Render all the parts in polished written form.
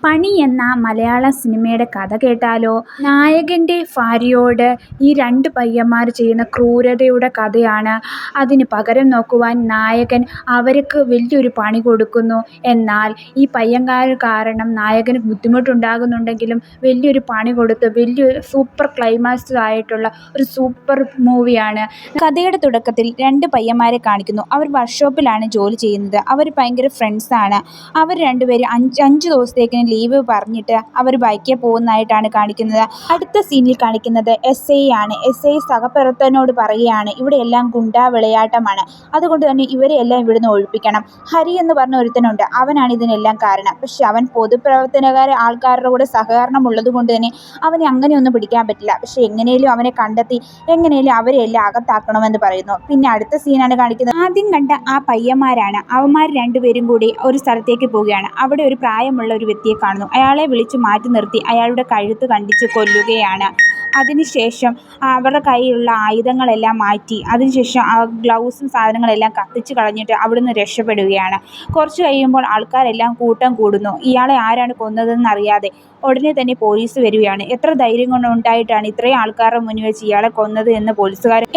പണി എന്ന മലയാള സിനിമയുടെ കഥ കേട്ടാലോ? നായകൻ്റെ ഭാര്യയോട് ഈ രണ്ട് പയ്യന്മാർ ചെയ്യുന്ന ക്രൂരതയുടെ കഥയാണ്. അതിന് പകരം നോക്കുവാൻ നായകൻ അവർക്ക് വലിയൊരു പണി കൊടുക്കുന്നു. എന്നാൽ ഈ പയ്യന്മാർ കാരണം നായകന് ബുദ്ധിമുട്ടുണ്ടാകുന്നുണ്ടെങ്കിലും വലിയൊരു പണി കൊടുത്ത് വലിയൊരു സൂപ്പർ ക്ലൈമാക്സ് ആയിട്ടുള്ള ഒരു സൂപ്പർ മൂവിയാണ്. കഥയുടെ തുടക്കത്തിൽ രണ്ട് പയ്യന്മാരെ കാണിക്കുന്നു. അവർ വർക്ക്ഷോപ്പിലാണ് ജോലി ചെയ്യുന്നത്. അവർ ഭയങ്കര ഫ്രണ്ട്സാണ്. അവർ രണ്ടുപേരും അഞ്ച് ദിവസത്തേക്ക് ലീവ് പറഞ്ഞിട്ട് അവർ ബൈക്കിൽ പോകുന്നതായിട്ടാണ് കാണിക്കുന്നത്. അടുത്ത സീനിൽ കാണിക്കുന്നത് SI ആണ്. SI സഹപ്രവർത്തകനോട് പറയുകയാണ്, ഇവിടെ എല്ലാം ഗുണ്ടാ വിളയാട്ടമാണ്, അതുകൊണ്ട് തന്നെ ഇവരെ എല്ലാം ഇവിടുന്ന് ഒഴിപ്പിക്കണം. ഹരി എന്ന് പറഞ്ഞ ഒരുത്തനുണ്ട്, അവനാണ് ഇതിനെല്ലാം കാരണം. പക്ഷെ അവൻ പൊതുപ്രവർത്തനക്കാരെ ആൾക്കാരുടെ കൂടെ സഹകരണം ഉള്ളത് കൊണ്ട് തന്നെ അവനെ അങ്ങനെയൊന്നും പിടിക്കാൻ പറ്റില്ല. പക്ഷെ എങ്ങനെയും അവനെ കണ്ടെത്തി എങ്ങനെയും അവരെ എല്ലാം അകത്താക്കണമെന്ന് പറയുന്നു. പിന്നെ അടുത്ത സീനാണ് കാണിക്കുന്നത്. ആദ്യം കണ്ട ആ പയ്യന്മാരാണ്. അവന്മാർ രണ്ടുപേരും കൂടി ഒരു സ്ഥലത്തേക്ക് പോവുകയാണ്. അവിടെ ഒരു പ്രായമുള്ള ഒരു വ്യക്തിയെ കാണുന്നു. അയാളെ വിളിച്ചു മാറ്റി നിർത്തി അയാളുടെ കഴുത്ത് കണ്ടിച്ച് കൊല്ലുകയാണ്. അതിനുശേഷം അവരുടെ കയ്യിലുള്ള ആയുധങ്ങളെല്ലാം മാറ്റി അതിനുശേഷം ആ ഗ്ലൗസും സാധനങ്ങളെല്ലാം കത്തിച്ച് കളഞ്ഞിട്ട് അവിടുന്ന് രക്ഷപ്പെടുകയാണ്. കുറച്ച് കഴിയുമ്പോൾ ആൾക്കാരെല്ലാം കൂട്ടം കൂടുന്നു. ഇയാളെ ആരാണ് കൊന്നതെന്ന് അറിയാതെ ഉടനെ തന്നെ പോലീസ് വരികയാണ്. എത്ര ധൈര്യം കൊണ്ട് ഉണ്ടായിട്ടാണ് ഇത്രയും ആൾക്കാരുടെ മുന്നിൽ വെച്ച് ഇയാളെ കൊന്നത്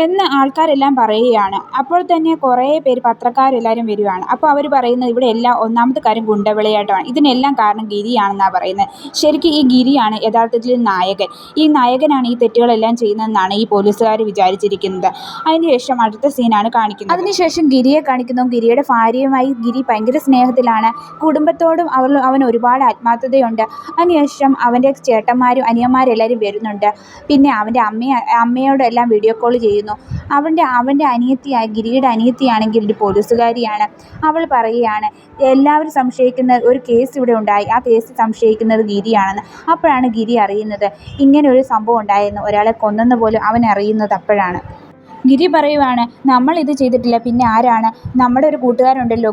എന്ന് ആൾക്കാരെല്ലാം പറയുകയാണ്. അപ്പോൾ തന്നെ കുറേ പേര് പത്രക്കാരെല്ലാവരും വരികയാണ്. അപ്പോൾ അവർ പറയുന്നത് ഇവിടെ എല്ലാം ഒന്നാമത്തെ കാര്യം ഗുണ്ടവിളയാട്ടമാണ്, ഇതിനെല്ലാം കാരണം ഗിരിയാണെന്നാണ് പറയുന്നത്. ശരിക്കും ഈ ഗിരിയാണ് യഥാർത്ഥത്തിൽ നായകൻ. ഈ നായകനാണ് ഈ തെറ്റുകളെല്ലാം ചെയ്യുന്നതെന്നാണ് ഈ പോലീസുകാർ വിചാരിച്ചിരിക്കുന്നത്. അതിനുശേഷം അടുത്ത സീനാണ് കാണിക്കുന്നത്. അതിനുശേഷം ഗിരിയെ കാണിക്കുന്നു. ഗിരിയുടെ ഭാര്യയുമായി ഗിരി ഭയങ്കര സ്നേഹത്തിലാണ്. കുടുംബത്തോടും അവൻ ഒരുപാട് ആത്മാർത്ഥതയുണ്ട്. അതിനുശേഷം അവൻ്റെ ചേട്ടന്മാരും അനിയന്മാരും എല്ലാവരും വരുന്നുണ്ട്. പിന്നെ അവൻ്റെ അമ്മയോടെല്ലാം വീഡിയോ കോൾ ചെയ്യുന്നു. അവൻ്റെ അനിയത്തിയായ ഗിരിയുടെ അനിയത്തിയാണെങ്കിൽ ഒരു പോലീസുകാരിയാണ്. അവൾ പറയുകയാണ്, എല്ലാവരും സംശയിക്കുന്ന ഒരു കേസ് ഇവിടെ ഉണ്ടായി, ആ കേസ് സംശയിക്കുന്നത് ഗിരിയാണെന്ന്. അപ്പോഴാണ് ഗിരി അറിയുന്നത് ഇങ്ങനെ ഒരു സംഭവം ഉണ്ടായെന്ന്, ഒരാളെ കൊന്നെന്ന് പോലും അവൻ അറിയുന്നത് അപ്പോഴാണ്. ഗിരി പറയുവാണ്, നമ്മൾ ഇത് ചെയ്തിട്ടില്ല, പിന്നെ ആരാണ്? നമ്മുടെ ഒരു കൂട്ടുകാരുണ്ടല്ലോ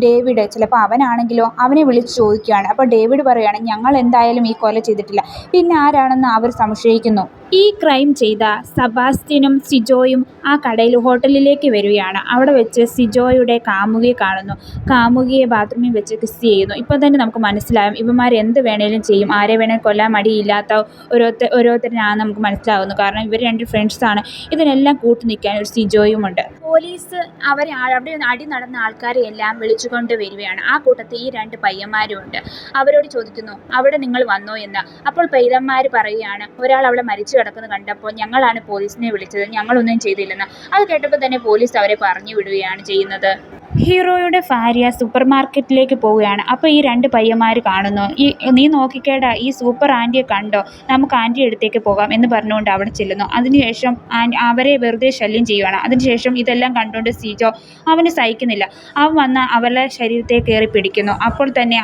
ഡേവിഡ്, ചിലപ്പോൾ അവനാണെങ്കിലോ? അവനെ വിളിച്ച് ചോദിക്കുകയാണ്. അപ്പോൾ ഡേവിഡ് പറയുകയാണ്, ഞങ്ങൾ എന്തായാലും ഈ കൊല ചെയ്തിട്ടില്ല, പിന്നെ ആരാണെന്ന് അവർ സംശയിക്കുന്നു. ഈ ക്രൈം ചെയ്ത സെബാസ്റ്റ്യനും സിജോയും ആ ഹോട്ടലിലേക്ക് വരികയാണ്. അവിടെ വെച്ച് സിജോയുടെ കാമുകിയെ കാണുന്നു. കാമുകിയെ ബാത്റൂമിൽ വെച്ച് കിസ് ചെയ്യുന്നു. ഇപ്പോൾ തന്നെ നമുക്ക് മനസ്സിലാവും ഇവന്മാർ എന്ത് വേണേലും ചെയ്യും, ആരെ വേണേലും കൊല്ലാൻ മടിയില്ലാത്ത ഓരോരുത്തരനാണെന്ന് നമുക്ക് മനസ്സിലാവുന്നു. കാരണം ഇവർ രണ്ട് ഫ്രണ്ട്സാണ്. ഇതിനെല്ലാം കൂട്ടു നിൽക്കാൻ ഒരു സിജോയുമുണ്ട്. പോലീസ് അവിടെ അടി നടന്ന ആൾക്കാരെ എല്ലാം വിളിച്ചുകൊണ്ട് വരികയാണ്. ആ കൂട്ടത്തിൽ ഈ രണ്ട് പയ്യന്മാരും ഉണ്ട്. അവരോട് ചോദിക്കുന്നു, അവിടെ നിങ്ങൾ വന്നോ എന്ന്. അപ്പോൾ പയ്യന്മാർ പറയുകയാണ്, ഒരാൾ അവിടെ മരിച്ചു കിടക്കുന്നത് കണ്ടപ്പോൾ ഞങ്ങളാണ് പോലീസിനെ വിളിച്ചത്, ഞങ്ങളൊന്നും ചെയ്തില്ലെന്ന്. അത് കേട്ടപ്പോൾ തന്നെ പോലീസ് അവരെ പറഞ്ഞു വിടുകയാണ് ചെയ്യുന്നത്. ഹീറോയുടെ ഭാര്യ സൂപ്പർ മാർക്കറ്റിലേക്ക് പോവുകയാണ്. അപ്പോൾ ഈ രണ്ട് പയ്യന്മാർ കാണുന്നു. നീ നോക്കിക്കേടാ, ഈ സൂപ്പർ ആൻറ്റിയെ കണ്ടോ, നമുക്ക് ആൻറ്റി അടുത്തേക്ക് പോകാം എന്ന് പറഞ്ഞുകൊണ്ട് അവിടെ ചെല്ലുന്നു. അതിനുശേഷം അവരെ വെറുതെ ശല്യം ചെയ്യുകയാണ്. അതിനുശേഷം ഇതെല്ലാം കണ്ടുകൊണ്ട് സിജോ അവന് സഹിക്കുന്നില്ല. അവൻ വന്ന് അവരുടെ ശരീരത്തെ കയറി പിടിക്കുന്നു. അപ്പോൾ തന്നെ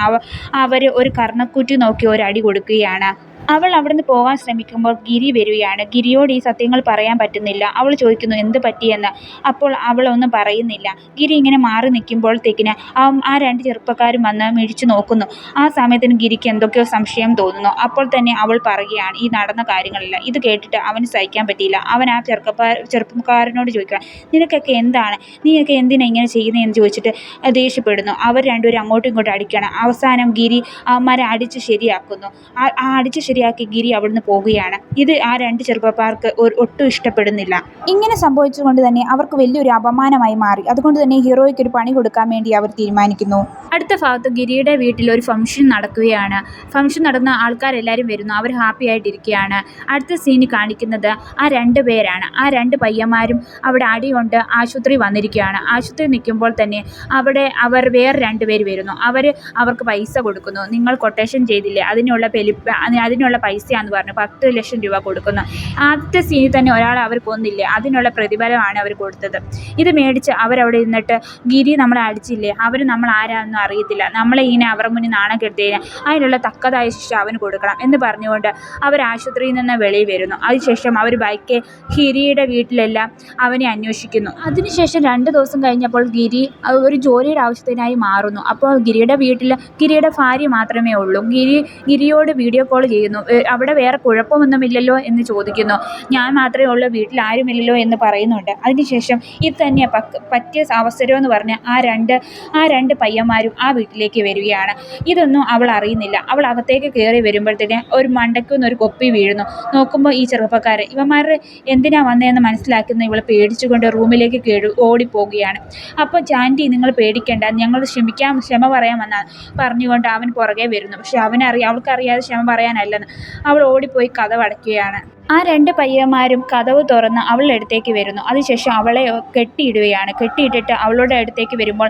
അവർ ഒരു കർണക്കുറ്റി നോക്കി ഒരു അടി കൊടുക്കുകയാണ്. അവൾ അവിടുന്ന് പോകാൻ ശ്രമിക്കുമ്പോൾ ഗിരി വരികയാണ്. ഗിരിയോട് ഈ സത്യങ്ങൾ പറയാൻ പറ്റുന്നില്ല. അവൾ ചോദിക്കുന്നു എന്ത് പറ്റിയെന്ന്. അപ്പോൾ അവളൊന്നും പറയുന്നില്ല. ഗിരി ഇങ്ങനെ മാറി നിൽക്കുമ്പോഴത്തേക്കിന് ആ രണ്ട് ചെറുപ്പക്കാരും വന്ന് മിഴിച്ചു നോക്കുന്നു. ആ സമയത്തിന് ഗിരിക്ക് എന്തൊക്കെയോ സംശയം തോന്നുന്നു. അപ്പോൾ തന്നെ അവൾ പറയുകയാണ് ഈ നടന്ന കാര്യങ്ങളില്ല. ഇത് കേട്ടിട്ട് അവന് സഹിക്കാൻ പറ്റിയില്ല. അവൻ ആ ചെറുപ്പക്കാരനോട് ചോദിക്കുകയാണ്, നിനക്കൊക്കെ എന്താണ്, നീയൊക്കെ എന്തിനാ ഇങ്ങനെ ചെയ്യുന്നതെന്ന് ചോദിച്ചിട്ട് ദേഷ്യപ്പെടുന്നു. അവർ രണ്ടുപേരും അങ്ങോട്ടും ഇങ്ങോട്ടും അടിക്കുകയാണ്. അവസാനം ഗിരി അവന്മാരെ അടിച്ച് ശരിയാക്കുന്നു. ആ അടിച്ച് ശരിയാക്കി ഗിരി അവിടുന്ന് പോവുകയാണ്. ഇത് ആ രണ്ട് ചെറുപ്പക്കാർക്ക് ഒട്ടും ഇഷ്ടപ്പെടുന്നില്ല. ഇങ്ങനെ സംഭവിച്ചുകൊണ്ട് തന്നെ അവർക്ക് വലിയൊരു അപമാനമായി മാറി. അതുകൊണ്ട് തന്നെ ഹീറോയ്ക്ക് ഒരു പണി കൊടുക്കാൻ വേണ്ടി അവർ തീരുമാനിക്കുന്നു. അടുത്ത ഭാഗത്ത് ഗിരിയുടെ വീട്ടിൽ ഒരു ഫംഗ്ഷൻ നടക്കുകയാണ്. ഫംഗ്ഷൻ നടന്ന ആൾക്കാരെല്ലാവരും വരുന്നു. അവർ ഹാപ്പി ആയിട്ടിരിക്കുകയാണ്. അടുത്ത സീനിൽ കാണിക്കുന്നത് ആ രണ്ട് പേരാണ്. ആ രണ്ട് പയ്യന്മാരും അവിടെ അടി കൊണ്ട് ആശുപത്രി വന്നിരിക്കുകയാണ്. ആശുപത്രി നിൽക്കുമ്പോൾ തന്നെ അവർ വേറെ രണ്ട് പേര് വരുന്നു. അവർക്ക് പൈസ കൊടുക്കുന്നു. നിങ്ങൾ കൊട്ടേഷൻ ചെയ്തില്ലേ, അതിനുള്ള പൈസയാണെന്ന് പറഞ്ഞു 10 ലക്ഷം രൂപ കൊടുക്കുന്നു. ആദ്യത്തെ സീനിൽ തന്നെ ഒരാളെ അവർ കൊന്നില്ലേ, അതിനുള്ള പ്രതിഫലമാണ് അവർ കൊടുത്തത്. ഇത് മേടിച്ച് അവരവിടെ ഇരുന്നിട്ട്, ഗിരി നമ്മളെ അടിച്ചില്ലേ, അവർ നമ്മൾ ആരാണെന്നും അറിയത്തില്ല, നമ്മളെ ഇങ്ങനെ അവരുടെ മുന്നിൽ നാണം കെടുത്തിയതിന് അതിനുള്ള തക്കതായ ശിക്ഷ അവന് കൊടുക്കണം എന്ന് പറഞ്ഞുകൊണ്ട് അവർ ആശുപത്രിയിൽ നിന്ന് വെളിയിൽ വരുന്നു. അതിനുശേഷം അവർ ഗിരിയുടെ വീട്ടിലെല്ലാം അവനെ അന്വേഷിക്കുന്നു. അതിനുശേഷം 2 ദിവസം കഴിഞ്ഞപ്പോൾ ഗിരി ഒരു ജോലിയുടെ ആവശ്യത്തിനായി മാറുന്നു. അപ്പോൾ ഗിരിയുടെ വീട്ടിൽ ഗിരിയുടെ ഭാര്യ മാത്രമേ ഉള്ളൂ. ഗിരിയോട് വീഡിയോ കോൾ ചെയ്യുന്നു. ചോദിക്കുന്നു. അവിടെ വേറെ കുഴപ്പമൊന്നുമില്ലല്ലോ എന്ന് ചോദിക്കുന്നു. ഞാൻ മാത്രമേ ഉള്ളൂ, വീട്ടിൽ ആരുമില്ലല്ലോ എന്ന് പറയുന്നുണ്ട്. അതിനുശേഷം ഇത് തന്നെയാണ് പറ്റിയ അവസരമെന്ന് പറഞ്ഞ് ആ രണ്ട് പയ്യന്മാരും ആ വീട്ടിലേക്ക് വരികയാണ്. ഇതൊന്നും അവൾ അറിയുന്നില്ല. അവൾ അകത്തേക്ക് കയറി വരുമ്പോഴത്തേന് ഒരു മണ്ടയ്ക്കുന്ന് ഒരു കൊപ്പി വീഴുന്നു. നോക്കുമ്പോൾ ഈ ചെറുപ്പക്കാരൻ ഇവന്മാർ എന്തിനാ വന്നതെന്ന് മനസ്സിലാക്കുന്ന ഇവൾ പേടിച്ചുകൊണ്ട് റൂമിലേക്ക് ഓടിപ്പോവുകയാണ്. അപ്പോൾ ആൻറ്റി നിങ്ങൾ പേടിക്കേണ്ട, ഞങ്ങൾ ക്ഷമ പറയാമെന്നാണ് പറഞ്ഞുകൊണ്ട് അവൻ പുറകെ വരുന്നു. പക്ഷെ അവൾക്കറിയാതെ ക്ഷമ പറയാനല്ലെന്ന്. അവൾ ഓടിപ്പോയി കതക് അടയ്ക്കുകയാണ്. ആ രണ്ട് പയ്യന്മാരും കതവ് തുറന്ന് അവളുടെ അടുത്തേക്ക് വരുന്നു. അതിനുശേഷം അവളെ കെട്ടിയിട്ടിട്ട് അവളുടെ അടുത്തേക്ക് വരുമ്പോൾ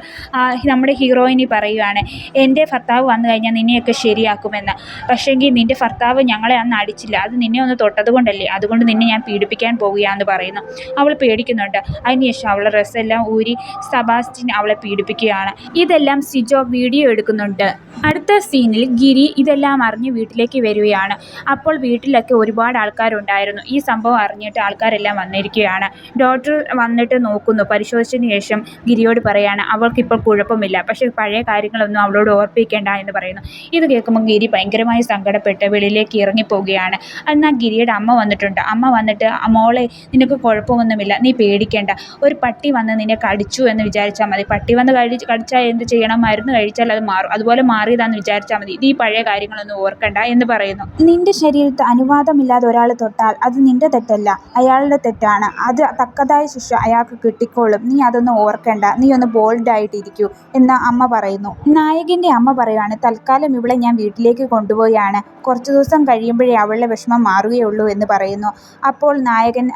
നമ്മുടെ ഹീറോയിനി പറയുകയാണ്, എൻ്റെ ഭർത്താവ് വന്നു കഴിഞ്ഞാൽ നിന്നെയൊക്കെ ശരിയാക്കുമെന്ന്. പക്ഷേങ്കിൽ നിൻ്റെ ഭർത്താവ് ഞങ്ങളെ അന്ന് അടിച്ചില്ല, അത് നിന്നെ ഒന്ന് തൊട്ടത് കൊണ്ടല്ലേ, അതുകൊണ്ട് നിന്നെ ഞാൻ പീഡിപ്പിക്കാൻ പോകുകയാണെന്ന് പറയുന്നു. അവൾ പേടിക്കുന്നുണ്ട്. അതിനുശേഷം അവളുടെ ഡ്രസ്സെല്ലാം ഊരി സെബാസ്റ്റ്യൻ അവളെ പീഡിപ്പിക്കുകയാണ്. ഇതെല്ലാം സിജോ വീഡിയോ എടുക്കുന്നുണ്ട്. അടുത്ത സീനിൽ ഗിരി ഇതെല്ലാം അറിഞ്ഞ് വീട്ടിലേക്ക് വരികയാണ്. അപ്പോൾ വീട്ടിലൊക്കെ ഒരുപാട് ആൾക്കാരുണ്ടായിരുന്നു. ഈ സംഭവം അറിഞ്ഞിട്ട് ആൾക്കാരെല്ലാം വന്നിരിക്കുകയാണ്. ഡോക്ടർ വന്നിട്ട് നോക്കുന്നു. പരിശോധിച്ചതിന് ശേഷം ഗിരിയോട് പറയാണ് അവൾക്കിപ്പോൾ കുഴപ്പമില്ല, പക്ഷേ പഴയ കാര്യങ്ങളൊന്നും അവളോട് ഓർപ്പിക്കേണ്ട എന്ന് പറയുന്നു. ഇത് കേൾക്കുമ്പോൾ ഗിരി ഭയങ്കരമായി സങ്കടപ്പെട്ട് വെളിയിലേക്ക് ഇറങ്ങിപ്പോവുകയാണ്. എന്നാൽ ഗിരിയുടെ അമ്മ വന്നിട്ടുണ്ട്. അമ്മ വന്നിട്ട് മോളെ നിനക്ക് കുഴപ്പമൊന്നുമില്ല, നീ പേടിക്കേണ്ട. ഒരു പട്ടി വന്ന് നിന്നെ കടിച്ചു എന്ന് വിചാരിച്ചാൽ മതി. പട്ടി വന്ന് കടിച്ചാൽ എന്ത് ചെയ്യണം, മരുന്ന് കഴിച്ചാൽ അത് മാറും. അതുപോലെ മാറിയതാന്ന് വിചാരിച്ചാൽ മതി. നീ പഴയ കാര്യങ്ങളൊന്നും ഓർക്കണ്ട എന്ന് പറയുന്നു. നിന്റെ ശരീരത്ത് അനുവാദമില്ലാതെ ഒരാൾ തൊട്ടാൽ അത് നിന്റെ തെറ്റല്ല, അയാളുടെ തെറ്റാണ്. അത് തക്കതായ ശിക്ഷ അയാൾക്ക് കിട്ടിക്കോളും. നീ അതൊന്നും ഓർക്കണ്ട, നീ ഒന്ന് ബോൾഡായിട്ടിരിക്കൂ എന്ന് അമ്മ പറയുന്നു. നായകൻ്റെ അമ്മ പറയുകയാണ്, തൽക്കാലം ഇവളെ ഞാൻ വീട്ടിലേക്ക് കൊണ്ടുപോയാണ്, കുറച്ച് ദിവസം കഴിയുമ്പോഴേ അവളുടെ വിഷമം മാറുകയുള്ളൂ എന്ന് പറയുന്നു. അപ്പോൾ നായകൻ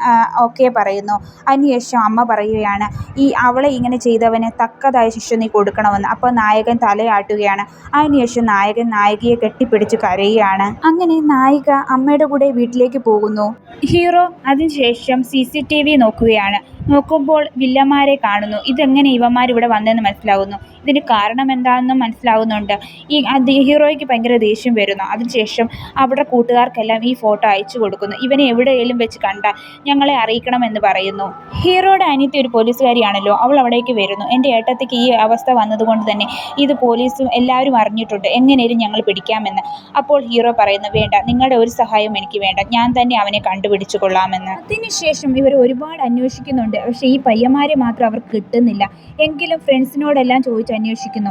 ഓക്കെ പറയുന്നു. അതിനുശേഷം അമ്മ പറയുകയാണ്, അവളെ ഇങ്ങനെ ചെയ്തവന് തക്കതായ ശിക്ഷ നീ കൊടുക്കണമെന്ന്. അപ്പോൾ നായകൻ തലയാട്ടുകയാണ്. അതിനുശേഷം നായകൻ നായികയെ കെട്ടിപ്പിടിച്ച് കരയുകയാണ്. അങ്ങനെ നായിക അമ്മയുടെ കൂടെ വീട്ടിലേക്ക് പോകുന്നു. ഹീറോ അതിനുശേഷം CCTV നോക്കുകയാണ്. നോക്കുമ്പോൾ വില്ലന്മാരെ കാണുന്നു. ഇതെങ്ങനെ ഇവന്മാർ ഇവിടെ വന്നതെന്ന് മനസ്സിലാകുന്നു. ഇതിന് കാരണം എന്താണെന്നും മനസ്സിലാകുന്നുണ്ട്. ഹീറോയ്ക്ക് ഭയങ്കര ദേഷ്യം വരുന്നു. അതിനുശേഷം അവരുടെ കൂട്ടുകാർക്കെല്ലാം ഈ ഫോട്ടോ അയച്ചു കൊടുക്കുന്നു. ഇവനെ എവിടെയെങ്കിലും വെച്ച് കണ്ടാൽ ഞങ്ങളെ അറിയിക്കണമെന്ന് പറയുന്നു. ഹീറോയുടെ അനിയത്തി ഒരു പോലീസുകാരിയാണല്ലോ, അവൾ അവിടേക്ക് വരുന്നു. എൻ്റെ ഏട്ടത്തിക്ക് ഈ അവസ്ഥ വന്നതുകൊണ്ട് തന്നെ ഇത് പോലീസും എല്ലാവരും അറിഞ്ഞിട്ടുണ്ട്, എങ്ങനെയും ഞങ്ങൾ പിടിക്കാമെന്ന്. അപ്പോൾ ഹീറോ പറയുന്നു, വേണ്ട, നിങ്ങളുടെ ഒരു സഹായവും എനിക്ക് വേണ്ട, ഞാൻ തന്നെ അവനെ കണ്ടുപിടിച്ചു കൊള്ളാമെന്ന്. അതിനുശേഷം ഇവർ ഒരുപാട് അന്വേഷിക്കുന്നുണ്ട്. പക്ഷേ ഈ പയ്യന്മാരെ മാത്രം അവർക്ക് കിട്ടുന്നില്ല. എങ്കിലും ഫ്രണ്ട്സിനോടെല്ലാം ചോദിച്ച് അന്വേഷിക്കുന്നു.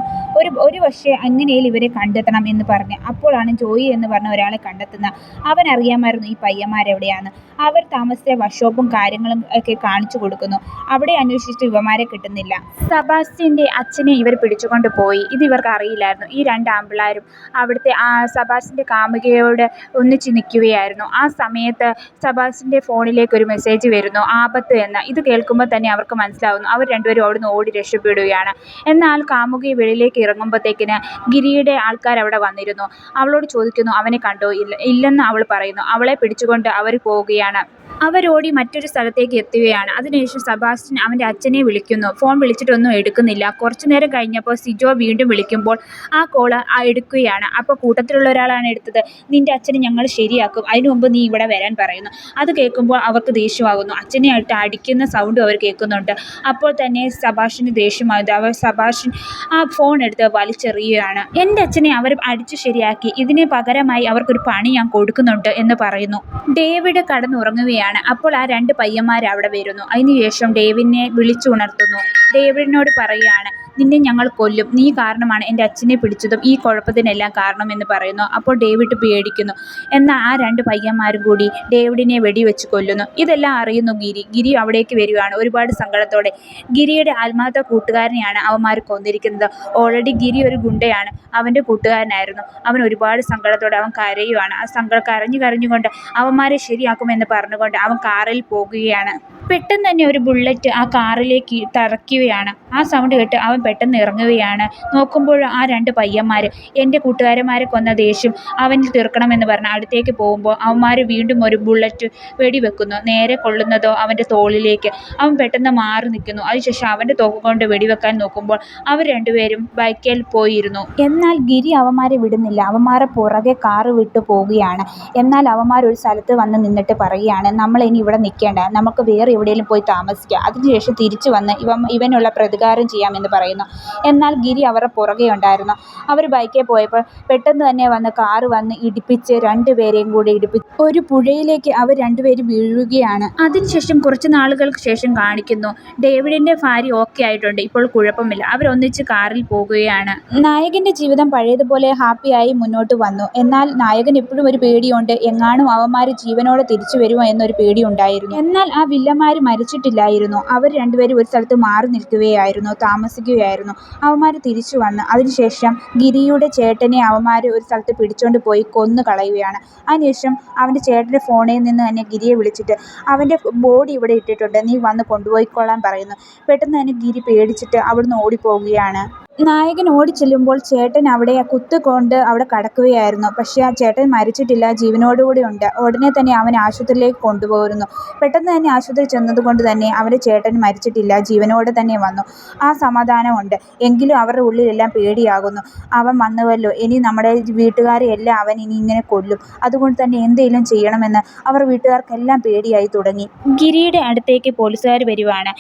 ഒരു പക്ഷേ അങ്ങനെയും ഇവരെ കണ്ടെത്തണം എന്ന് പറഞ്ഞ് അപ്പോഴാണ് ജോയി എന്ന് പറഞ്ഞ ഒരാളെ കണ്ടെത്തുന്നത്. അവൻ അറിയാമായിരുന്നു ഈ പയ്യന്മാരെവിടെയാണ്. അവർ താമസിച്ച വർക്ക്ഷോപ്പും കാര്യങ്ങളും ഒക്കെ കാണിച്ചു കൊടുക്കുന്നു. അവിടെ അന്വേഷിച്ചിട്ട് ഇവന്മാരെ കിട്ടുന്നില്ല. സെബാസ്റ്റ്യൻ്റെ അച്ഛനെ ഇവർ പിടിച്ചുകൊണ്ട് പോയി. ഇത് ഇവർക്ക് അറിയില്ലായിരുന്നു. ഈ രണ്ട് ആമ്പിള്ളാരും അവിടുത്തെ സെബാസ്റ്റ്യൻ്റെ കാമുകിയോട് ഒന്നിച്ച് നിൽക്കുകയായിരുന്നു. ആ സമയത്ത് സെബാസ്റ്റ്യൻ്റെ ഫോണിലേക്ക് ഒരു മെസ്സേജ് വരുന്നു, ആപത്ത് എന്ന്. ഇത് കേൾക്കുമ്പോൾ തന്നെ അവർക്ക് മനസ്സിലാവുന്നു. അവർ രണ്ടുപേരും അവിടുന്ന് ഓടി രക്ഷപ്പെടുകയാണ്. എന്നാൽ കാമുകി വെളിയിലേക്ക് ഇറങ്ങുമ്പോഴത്തേക്കിന് ഗിരിയുടെ ആൾക്കാർ അവിടെ വന്നിരുന്നു. അവളോട് ചോദിക്കുന്നു, അവനെ കണ്ടോ? ഇല്ലെന്ന് അവൾ പറയുന്നു. അവളെ പിടിച്ചുകൊണ്ട് അവർ പോവുകയാണ്. അവരോടി മറ്റൊരു സ്ഥലത്തേക്ക് എത്തുകയാണ്. അതിനുശേഷം സെബാസ്റ്റ്യൻ അവൻ്റെ അച്ഛനെ വിളിക്കുന്നു. ഫോൺ വിളിച്ചിട്ടൊന്നും എടുക്കുന്നില്ല. കുറച്ചു നേരം കഴിഞ്ഞപ്പോൾ സിജോ വീണ്ടും വിളിക്കുമ്പോൾ ആ കോള് എടുക്കുകയാണ്. അപ്പോൾ കൂട്ടത്തിലുള്ള ഒരാളാണ് എടുത്തത്. നിൻ്റെ അച്ഛനെ ഞങ്ങൾ ശരിയാക്കും, അതിനു മുമ്പ് നീ ഇവിടെ വരാൻ പറയുന്നു. അത് കേൾക്കുമ്പോൾ അവർക്ക് ദേഷ്യമാകുന്നു. അച്ഛനെ ആയിട്ട് അടിക്കുന്ന സൗണ്ടും അവർ കേൾക്കുന്നുണ്ട്. അപ്പോൾ തന്നെ സെബാസ്റ്റ്യന് ദേഷ്യമാകുന്നു. സെബാസ്റ്റ്യൻ ആ ഫോൺ എടുത്ത് വലിച്ചെറിയുകയാണ്. എൻ്റെ അച്ഛനെ അവർ അടിച്ചു ശരിയാക്കി, ഇതിന് പകരമായി അവർക്കൊരു പണി ഞാൻ കൊടുക്കുന്നുണ്ട് എന്ന് പറയുന്നു. ഡേവിഡ് കടന്നുറങ്ങുകയാണ്. അപ്പോൾ ആ രണ്ട് പയ്യന്മാർ അവിടെ വരുന്നു. അതിനുശേഷം ഡേവിഡിനെ വിളിച്ചുണർത്തുന്നു. ഡേവിഡിനോട് പറയുകയാണ്, നിന്നെ ഞങ്ങൾ കൊല്ലും, നീ കാരണമാണ് എൻ്റെ അച്ഛനെ പിടിച്ചതും ഈ കുഴപ്പത്തിനെല്ലാം കാരണമെന്ന് പറയുന്നു. അപ്പോൾ ഡേവിഡ് പേടിക്കുന്നു. എന്നാൽ ആ രണ്ട് പയ്യന്മാരും കൂടി ഡേവിഡിനെ വെടിവെച്ച് കൊല്ലുന്നു. ഇതെല്ലാം അറിയുന്നു ഗിരി അവിടേക്ക് വരികയാണ് ഒരുപാട് സങ്കടത്തോടെ. ഗിരിയുടെ ആത്മാർത്ഥ കൂട്ടുകാരനെയാണ് അവന്മാർ കൊന്നിരിക്കുന്നത്. ഓൾറെഡി ഗിരി ഒരു ഗുണ്ടയാണ്, അവൻ്റെ കൂട്ടുകാരനായിരുന്നു. അവൻ ഒരുപാട് സങ്കടത്തോടെ അവൻ കരയുവാണ്. ആ കരഞ്ഞുകൊണ്ട് അവന്മാരെ ശരിയാക്കുമെന്ന് പറഞ്ഞുകൊണ്ട് അവൻ കാറിൽ പോകുകയാണ്. പെട്ടെന്ന് തന്നെ ഒരു ബുള്ളറ്റ് ആ കാറിലേക്ക് തറയ്ക്കുകയാണ്. ആ സൗണ്ട് കേട്ട് അവൻ പെട്ടെന്ന് ഇറങ്ങുകയാണ്. നോക്കുമ്പോൾ ആ രണ്ട് പയ്യന്മാർ എൻ്റെ കൂട്ടുകാരന്മാരെ കൊന്ന ദേഷ്യം അവനിൽ തീർക്കണമെന്ന് പറഞ്ഞ് അടുത്തേക്ക് പോകുമ്പോൾ അവന്മാർ വീണ്ടും ഒരു ബുള്ളറ്റ് വെടിവെക്കുന്നു. നേരെ കൊള്ളുന്നതോ അവൻ്റെ തോളിലേക്ക്. അവൻ പെട്ടെന്ന് മാറി നിൽക്കുന്നു. അതിനുശേഷം അവൻ്റെ തോക്ക് കൊണ്ട് വെടിവെക്കാൻ നോക്കുമ്പോൾ അവർ രണ്ടുപേരും ബൈക്കിൽ പോയിരുന്നു. എന്നാൽ ഗിരി അവന്മാരെ വിടുന്നില്ല. അവന്മാരെ പുറകെ കാറ് വിട്ടു പോവുകയാണ്. എന്നാൽ അവന്മാർ ഒരു സ്ഥലത്ത് വന്ന് നിന്നിട്ട് പറയുകയാണ്, നമ്മൾ ഇനി ഇവിടെ നിൽക്കേണ്ട, നമുക്ക് വേറെ എവിടെയെങ്കിലും പോയി താമസിക്കുക, അതിനുശേഷം തിരിച്ചു വന്ന് ഇവനുള്ള പ്രതികാരം ചെയ്യാമെന്ന് പറയുന്നു. എന്നാൽ ഗിരി അവരുടെ പുറകെ ഉണ്ടായിരുന്നു. അവർ ബൈക്കിൽ പോയപ്പോൾ പെട്ടെന്ന് തന്നെ കാറ് വന്ന് ഇടിപ്പിച്ച് രണ്ടുപേരെയും കൂടി ഇടിപ്പിച്ച് ഒരു പുഴയിലേക്ക് അവർ രണ്ടുപേരും വീഴുകയാണ്. അതിനുശേഷം കുറച്ച് നാളുകൾക്ക് ശേഷം കാണിക്കുന്നു, ഡേവിഡിന്റെ ഭാര്യ ഓക്കെ ആയിട്ടുണ്ട്, ഇപ്പോൾ കുഴപ്പമില്ല, അവരൊന്നിച്ച് കാറിൽ പോകുകയാണ്. നായകന്റെ ജീവിതം പഴയതുപോലെ ഹാപ്പിയായി മുന്നോട്ട് വന്നു. എന്നാൽ നായകൻ എപ്പോഴും ഒരു പേടിയുണ്ട്, എങ്ങാനും അവന്മാർ ജീവനോടെ തിരിച്ചു വരുമോ എന്നൊരു പേടി ഉണ്ടായിരുന്നു. എന്നാൽ ആ വില്ലന്മാർ മരിച്ചിട്ടില്ലായിരുന്നു. അവർ രണ്ടുപേരും ഒരു സ്ഥലത്ത് മാറി നിൽക്കുകയായിരുന്നു, താമസിക്കുകയായിരുന്നു. അവന്മാർ തിരിച്ചു വന്ന് അതിനുശേഷം ഗിരിയുടെ ചേട്ടനെ അവന്മാർ ഒരു സ്ഥലത്ത് പിടിച്ചോണ്ട് പോയി കൊന്നു കളയുകയാണ്. അതിനുശേഷം അവൻ്റെ ചേട്ടൻ്റെ ഫോണിൽ നിന്ന് തന്നെ ഗിരിയെ വിളിച്ചിട്ട് അവൻ്റെ ബോഡി ഇവിടെ ഇട്ടിട്ടുണ്ട്, നീ വന്ന് കൊണ്ടുപോയിക്കൊള്ളാൻ പറയുന്നു. പെട്ടെന്ന് തന്നെ ഗിരി പേടിച്ചിട്ട് അവിടുന്ന് ഓടിപ്പോവുകയാണ്. നായകൻ ഓടിച്ചെല്ലുമ്പോൾ ചേട്ടൻ അവിടെ കുത്തുകൊണ്ട് അവിടെ കിടക്കുകയായിരുന്നു. പക്ഷേ ആ ചേട്ടൻ മരിച്ചിട്ടില്ല, ജീവനോടുകൂടി ഉണ്ട്. ഉടനെ തന്നെ അവൻ ആശുപത്രിയിലേക്ക് കൊണ്ടുപോയിരുന്നു. പെട്ടെന്ന് തന്നെ ആശുപത്രി ചെന്നതുകൊണ്ട് തന്നെ അവൻ്റെ ചേട്ടൻ മരിച്ചിട്ടില്ല, ജീവനോടെ തന്നെ വന്നു. ആ സമാധാനമുണ്ട്. എങ്കിലും അവരുടെ ഉള്ളിലെല്ലാം പേടിയാകുന്നു. അവൻ വന്നുവല്ലോ, ഇനി നമ്മുടെ വീട്ടുകാരെ എല്ലാം അവൻ ഇനി ഇങ്ങനെ കൊല്ലും, അതുകൊണ്ട് തന്നെ എന്തെങ്കിലും ചെയ്യണമെന്ന് അവർ വീട്ടുകാർക്കെല്ലാം പേടിയായി തുടങ്ങി. ഗിരിയുടെ അടുത്തേക്ക് പോലീസുകാർ വരുവാണ്.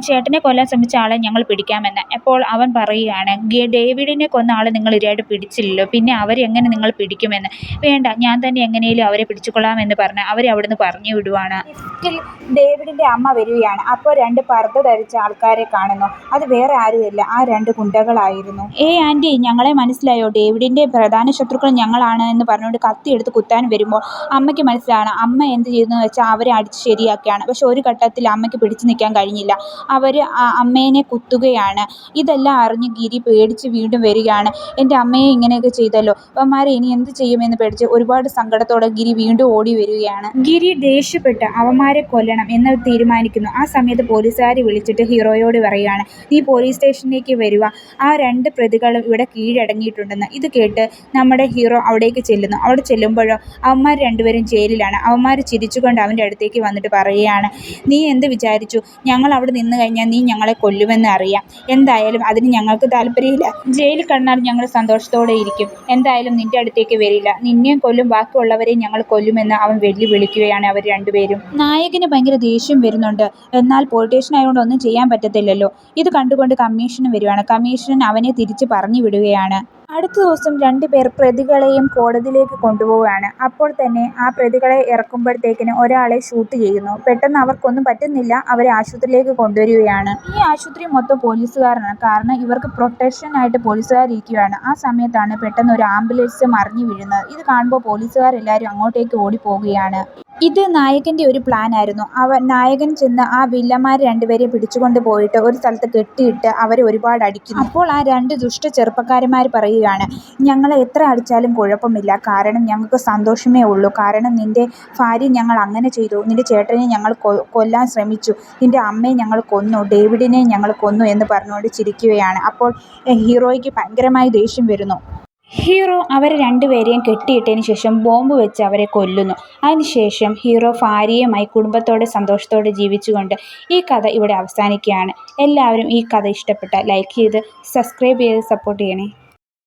ചേട്ടനെ കൊല്ലാൻ ശ്രമിച്ച ആളെ ഞങ്ങൾ പിടിക്കാമെന്ന്. അപ്പോൾ അവൻ പറയുകയാണ്, ഡേവിഡിനെ കൊന്ന ആളെ നിങ്ങൾ ഇരയായിട്ട് പിടിച്ചില്ലല്ലോ, പിന്നെ അവരെ എങ്ങനെ നിങ്ങൾ പിടിക്കുമെന്ന്. വേണ്ട, ഞാൻ തന്നെ എങ്ങനെയും അവരെ പിടിച്ചുകൊള്ളാമെന്ന് പറഞ്ഞ് അവരെ അവിടുന്ന് പറഞ്ഞു വിടുവാണ്. ഡേവിഡിന്റെ അമ്മ വരികയാണ്. അപ്പോൾ രണ്ട് പർദ്ദ ധരിച്ച ആൾക്കാരെ കാണുന്നു. അത് വേറെ ആരുമില്ല, ആ രണ്ട് ഗുണ്ടകളായിരുന്നു. ആൻറ്റി, ഞങ്ങളെ മനസ്സിലായോ, ഡേവിഡിന്റെ പ്രധാന ശത്രുക്കൾ ഞങ്ങളാണ് എന്ന് പറഞ്ഞുകൊണ്ട് കത്തിയെടുത്ത് കുത്താൻ വരുമ്പോൾ അമ്മയ്ക്ക് മനസ്സിലാണ്. അമ്മ എന്ത് ചെയ്യുന്നതെന്ന് വെച്ചാൽ അവരെ അടിച്ച് ശരിയാക്കുകയാണ്. പക്ഷെ ഒരു ഘട്ടത്തിൽ അമ്മയ്ക്ക് പിടിച്ചു നിൽക്കാൻ കഴിഞ്ഞില്ല, അവർ അമ്മേനെ കുത്തുകയാണ്. ഇതെല്ലാം അറിഞ്ഞ് ഗിരി പേടിച്ച് വീണ്ടും വരികയാണ്. എൻ്റെ അമ്മയെ ഇങ്ങനെയൊക്കെ ചെയ്തല്ലോ, അവന്മാരെ ഇനി എന്ത് ചെയ്യുമെന്ന് പേടിച്ച് ഒരുപാട് സങ്കടത്തോടെ ഗിരി വീണ്ടും ഓടി വരികയാണ്. ഗിരി ദേഷ്യപ്പെട്ട് അവന്മാരെ കൊല്ലണം എന്ന് തീരുമാനിക്കുന്നു. ആ സമയത്ത് പോലീസുകാർ വിളിച്ചിട്ട് ഹീറോയോട് പറയുകയാണ്, നീ പോലീസ് സ്റ്റേഷനിലേക്ക് വരിക, ആ രണ്ട് പ്രതികളും ഇവിടെ കീഴടങ്ങിയിട്ടുണ്ടെന്ന്. ഇത് കേട്ട് നമ്മുടെ ഹീറോ അവിടേക്ക് ചെല്ലുന്നു. അവിടെ ചെല്ലുമ്പോഴോ അവന്മാർ രണ്ടുപേരും ജയിലിലാണ്. അവന്മാർ ചിരിച്ചുകൊണ്ട് അവൻ്റെ അടുത്തേക്ക് വന്നിട്ട് പറയുകയാണ്, നീ എന്ത് വിചാരിച്ചു, ഞങ്ങൾ അവിടെ നിന്ന് കഴിഞ്ഞാൽ നീ ഞങ്ങളെ കൊല്ലുമെന്ന് അറിയാം. എന്തായാലും അതിന് ഞങ്ങൾക്ക് താല്പര്യമില്ല. ജയിലിൽ കിടന്നാൽ ഞങ്ങൾ സന്തോഷത്തോടെ ഇരിക്കും. എന്തായാലും നിന്റെ അടുത്തേക്ക് വരില്ല, നിന്നെയും കൊല്ലും, ബാക്കിയുള്ളവരെയും ഞങ്ങൾ കൊല്ലുമെന്ന് അവൻ വെല്ലുവിളിക്കുകയാണ്. അവർ രണ്ടുപേരും. നായകന് ഭയങ്കര ദേഷ്യം വരുന്നുണ്ട്. എന്നാൽ പോലീസ് സ്റ്റേഷൻ ആയതുകൊണ്ട് ഒന്നും ചെയ്യാൻ പറ്റത്തില്ലല്ലോ. ഇത് കണ്ടുകൊണ്ട് കമ്മീഷനും വരുവാണ്. കമ്മീഷൻ അവനെ തിരിച്ച് പറഞ്ഞു വിടുകയാണ്. അടുത്ത ദിവസം രണ്ടുപേർ പ്രതികളെയും കോടതിയിലേക്ക് കൊണ്ടുപോവുകയാണ്. അപ്പോൾ തന്നെ ആ പ്രതികളെ ഇറക്കുമ്പോഴത്തേക്കിന് ഒരാളെ ഷൂട്ട് ചെയ്യുന്നു. പെട്ടെന്ന് അവർക്കൊന്നും പറ്റുന്നില്ല, അവരെ ആശുപത്രിയിലേക്ക് കൊണ്ടുവരികയാണ്. ഈ ആശുപത്രി മൊത്തം പോലീസുകാരാണ്, കാരണം ഇവർക്ക് പ്രൊട്ടക്ഷനായിട്ട് പോലീസുകാരിരിക്കുകയാണ്. ആ സമയത്താണ് പെട്ടെന്ന് ഒരു ആംബുലൻസ് മറിഞ്ഞു വീഴുന്നത്. ഇത് കാണുമ്പോൾ പോലീസുകാരെല്ലാവരും അങ്ങോട്ടേക്ക് ഓടിപ്പോവുകയാണ്. ഇത് നായകൻ്റെ ഒരു പ്ലാൻ ആയിരുന്നു. നായകൻ ചെന്ന് ആ വില്ലന്മാർ രണ്ടുപേരെയും പിടിച്ചുകൊണ്ട് പോയിട്ട് ഒരു സ്ഥലത്ത് കെട്ടിയിട്ട് അവരെ ഒരുപാട് അടിക്കുന്നു. അപ്പോൾ ആ രണ്ട് ദുഷ്ട ചെറുപ്പക്കാരന്മാർ പറയുകയാണ്, ഞങ്ങളെ എത്ര അടിച്ചാലും കുഴപ്പമില്ല, കാരണം ഞങ്ങൾക്ക് സന്തോഷമേ ഉള്ളൂ. കാരണം നിൻ്റെ ഭാര്യ ഞങ്ങൾ അങ്ങനെ ചെയ്തു, നിൻ്റെ ചേട്ടനെ ഞങ്ങൾ കൊല്ലാൻ ശ്രമിച്ചു, നിൻ്റെ അമ്മയെ ഞങ്ങൾ കൊന്നു, ഡേവിഡിനെ ഞങ്ങൾ കൊന്നു എന്ന് പറഞ്ഞുകൊണ്ട് ചിരിക്കുകയാണ്. അപ്പോൾ ഹീറോയ്ക്ക് ഭയങ്കരമായി ദേഷ്യം വരുന്നു. ഹീറോ അവരെ രണ്ടുപേരെയും കെട്ടിയിട്ടതിന് ശേഷം ബോംബ് വെച്ച് അവരെ കൊല്ലുന്നു. അതിനുശേഷം ഹീറോ ഭാര്യയുമായി കുടുംബത്തോടെ സന്തോഷത്തോടെ ജീവിച്ചുകൊണ്ട് ഈ കഥ ഇവിടെ അവസാനിക്കുകയാണ്. എല്ലാവരും ഈ കഥ ഇഷ്ടപ്പെട്ടാൽ ലൈക്ക് ചെയ്ത് സബ്സ്ക്രൈബ് ചെയ്ത് സപ്പോർട്ട് ചെയ്യണേ.